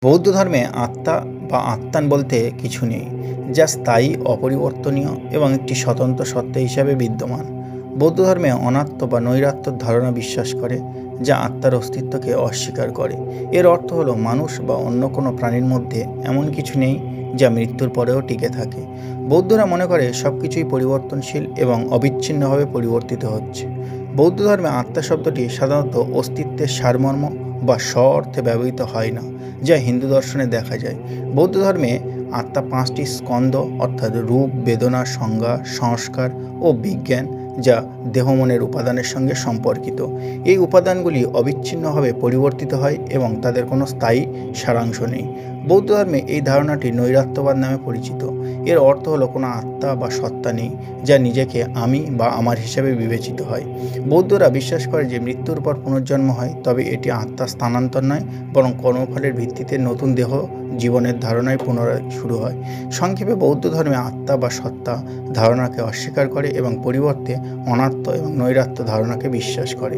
বৌদ্ধ ধর্মে আত্মা বা আত্মান বলতে কিছু নেই, যা স্থায়ী, অপরিবর্তনীয় এবং একটি স্বতন্ত্র সত্তা হিসাবে বিদ্যমান। বৌদ্ধ ধর্মে অনাত্ম বা নৈরাত্যর ধারণা বিশ্বাস করে, যা আত্মার অস্তিত্বকে অস্বীকার করে। এর অর্থ হলো মানুষ বা অন্য কোনো প্রাণীর মধ্যে এমন কিছু নেই যা মৃত্যুর পরেও টিকে থাকে। বৌদ্ধরা মনে করে সব কিছুই পরিবর্তনশীল এবং অবিচ্ছিন্নভাবে পরিবর্তিত হচ্ছে। বৌদ্ধ ধর্মে আত্মা শব্দটি সাধারণত অস্তিত্বের সারমর্ম বা স্ব অর্থে ব্যবহৃত হয় না, যা হিন্দু দর্শনে দেখা যায়। বৌদ্ধ ধর্মে আত্মা পাঁচটি স্কন্দ, অর্থাৎ রূপ, বেদনা, সংজ্ঞা, সংস্কার ও বিজ্ঞান, যা দেহ মনের উপাদানের সঙ্গে সম্পর্কিত। এই উপাদানগুলি অবিচ্ছিন্নভাবে পরিবর্তিত হয় এবং তাদের কোনো স্থায়ী সারাংশ নেই। বৌদ্ধ ধর্মে এই ধারণাটি নৈরাত্যবাদ নামে পরিচিত। এর অর্থ হলো কোনো আত্মা বা সত্তা নেই যা নিজেকে আমি বা আমার হিসাবে বিবেচিত হয়। বৌদ্ধরা বিশ্বাস করে যে মৃত্যুর পর পুনর্জন্ম হয়, তবে এটি আত্মার স্থানান্তর নয়, বরং কর্মফলের ভিত্তিতে নতুন দেহ জীবনের ধারণায় পুনরায় শুরু হয়। সংক্ষেপে, বৌদ্ধ ধর্মে আত্মা বা সত্তা ধারণাকে অস্বীকার করে এবং পরিবর্তে অনাত্ম এবং নৈরাত্য ধারণাকে বিশ্বাস করে।